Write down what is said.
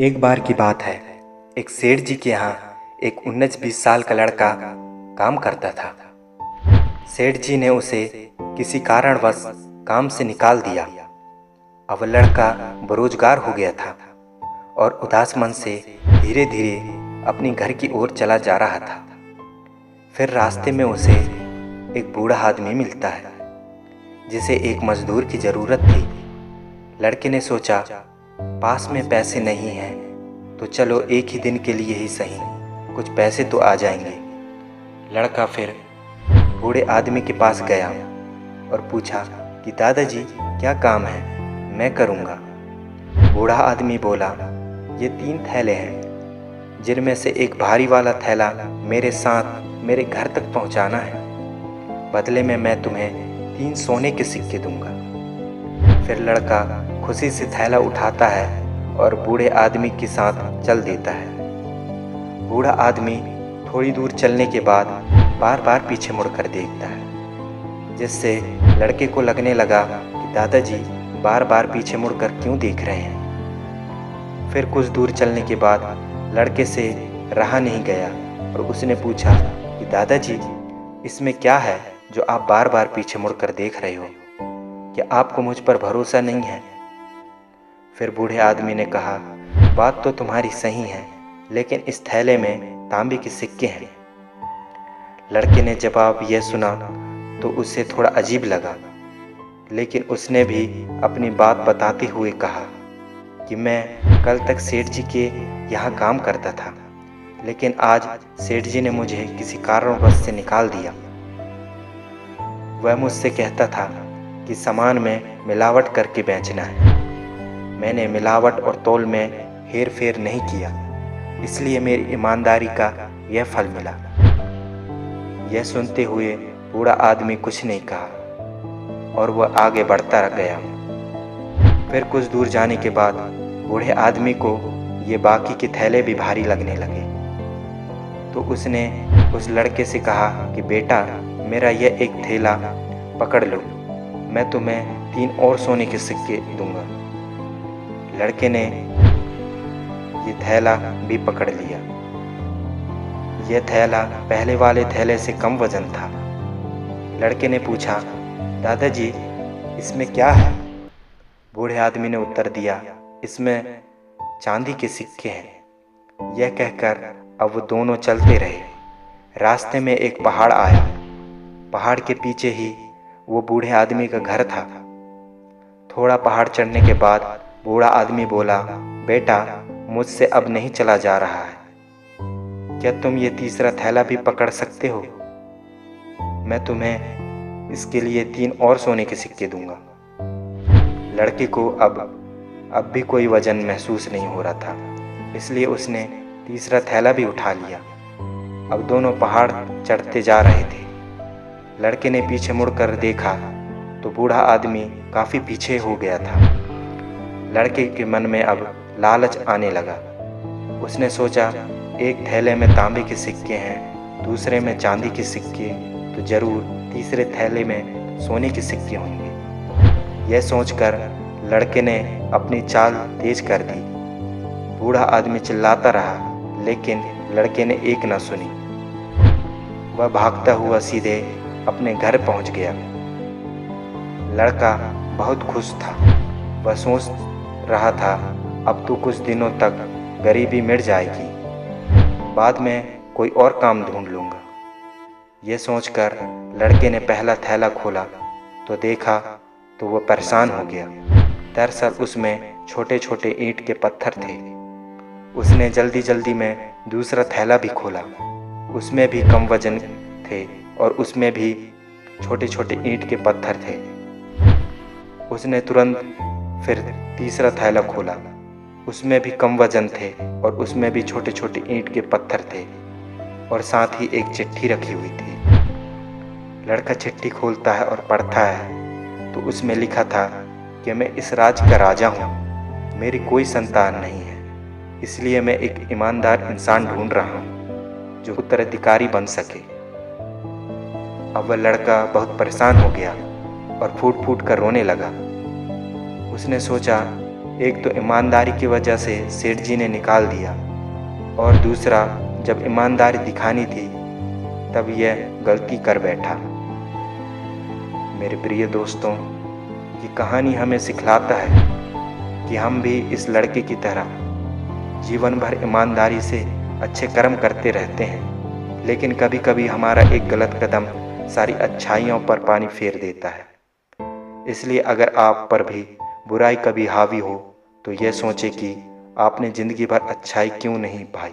एक बार की बात है। एक सेठ जी के यहाँ एक 19-20 साल का लड़का काम करता था। सेठ जी ने उसे किसी कारणवश काम से निकाल दिया। अब वह लड़का बेरोजगार हो गया था और उदास मन से धीरे धीरे अपनी घर की ओर चला जा रहा था। फिर रास्ते में उसे एक बूढ़ा आदमी मिलता है जिसे एक मजदूर की ज़रूरत थी। लड़के ने सोचा, पास में पैसे नहीं हैं तो चलो एक ही दिन के लिए ही सही, कुछ पैसे तो आ जाएंगे। लड़का फिर बूढ़े आदमी के पास गया और पूछा कि दादाजी क्या काम है, मैं करूँगा। बूढ़ा आदमी बोला, ये 3 थैले हैं जिनमें से एक भारी वाला थैला मेरे साथ मेरे घर तक पहुँचाना है, बदले में मैं तुम्हें 3 सोने के सिक्के दूंगा। फिर लड़का खुशी से थैला उठाता है और बूढ़े आदमी के साथ चल देता है। बूढ़ा आदमी थोड़ी दूर चलने के बाद बार बार पीछे मुड़कर देखता है, जिससे लड़के को लगने लगा कि दादाजी बार बार पीछे मुड़कर क्यों देख रहे हैं। फिर कुछ दूर चलने के बाद लड़के से रहा नहीं गया और उसने पूछा कि दादाजी इसमें क्या है जो आप बार बार पीछे मुड़कर देख रहे हो, क्या आपको मुझ पर भरोसा नहीं है। फिर बूढ़े आदमी ने कहा, बात तो तुम्हारी सही है, लेकिन इस थैले में तांबे के सिक्के हैं। लड़के ने जवाब यह सुना तो उसे थोड़ा अजीब लगा, लेकिन उसने भी अपनी बात बताते हुए कहा कि मैं कल तक सेठ जी के यहाँ काम करता था, लेकिन आज सेठ जी ने मुझे किसी कारणवश से निकाल दिया। वह मुझसे कहता था कि सामान में मिलावट करके बेचना है। मैंने मिलावट और तौल में हेर फेर नहीं किया, इसलिए मेरी ईमानदारी का यह फल मिला। यह सुनते हुए बूढ़ा आदमी कुछ नहीं कहा और वह आगे बढ़ता गया। फिर कुछ दूर जाने के बाद बूढ़े आदमी को ये बाकी के थैले भी भारी लगने लगे, तो उसने उस लड़के से कहा कि बेटा, मेरा यह एक थैला पकड़ लो, मैं तुम्हें 3 और सोने के सिक्के दूंगा। लड़के ने ये थैला भी पकड़ लिया। यह थैला पहले वाले थैले से कम वजन था। लड़के ने पूछा, दादाजी इसमें क्या है। बूढ़े आदमी ने उत्तर दिया, इसमें चांदी के सिक्के हैं। यह कहकर अब वो दोनों चलते रहे। रास्ते में एक पहाड़ आया। पहाड़ के पीछे ही वो बूढ़े आदमी का घर था। थोड़ा पहाड़ चढ़ने के बाद बूढ़ा आदमी बोला, बेटा, मुझसे अब नहीं चला जा रहा है, क्या तुम ये तीसरा थैला भी पकड़ सकते हो। मैं तुम्हें इसके लिए 3 और सोने के सिक्के दूंगा। लड़के को अब भी कोई वजन महसूस नहीं हो रहा था, इसलिए उसने तीसरा थैला भी उठा लिया। अब दोनों पहाड़ चढ़ते जा रहे थे। लड़के ने पीछे मुड़कर देखा तो बूढ़ा आदमी काफ़ी पीछे हो गया था। लड़के के मन में अब लालच आने लगा। उसने सोचा, एक थैले में तांबे के सिक्के हैं, दूसरे में चांदी के सिक्के, तो ज़रूर तीसरे थैले में सोने के सिक्के होंगे। यह सोचकर लड़के ने अपनी चाल तेज कर दी। बूढ़ा आदमी चिल्लाता रहा, लेकिन लड़के ने एक न सुनी। वह भागता हुआ सीधे अपने घर पहुंच गया। लड़का बहुत खुश था। वह सोच रहा था, अब तो कुछ दिनों तक गरीबी मिट जाएगी, बाद में कोई और काम ढूंढ लूँगा। यह सोचकर लड़के ने पहला थैला खोला तो देखा तो वह परेशान हो गया। दरअसल उसमें छोटे छोटे ईंट के पत्थर थे। उसने जल्दी जल्दी में दूसरा थैला भी खोला। उसमें भी कम वजन थे और उसमें भी छोटे छोटे ईंट के पत्थर थे। उसने तुरंत फिर तीसरा थैला खोला। उसमें भी कम वजन थे और उसमें भी छोटे छोटे ईंट के पत्थर थे और साथ ही एक चिट्ठी रखी हुई थी। लड़का चिट्ठी खोलता है और पढ़ता है तो उसमें लिखा था कि मैं इस राज्य का राजा हूँ, मेरी कोई संतान नहीं है, इसलिए मैं एक ईमानदार इंसान ढूंढ रहा हूँ जो उत्तराधिकारी बन सके। अब वह लड़का बहुत परेशान हो गया और फूट फूट कर रोने लगा। उसने सोचा, एक तो ईमानदारी की वजह से सेठ जी ने निकाल दिया, और दूसरा जब ईमानदारी दिखानी थी तब यह गलती कर बैठा। मेरे प्रिय दोस्तों, ये कहानी हमें सिखलाता है कि हम भी इस लड़के की तरह जीवन भर ईमानदारी से अच्छे कर्म करते रहते हैं, लेकिन कभी कभी हमारा एक गलत कदम सारी अच्छाइयों पर पानी फेर देता है। इसलिए अगर आप पर भी बुराई कभी हावी हो तो यह सोचें कि आपने ज़िंदगी भर अच्छाई क्यों नहीं पाई।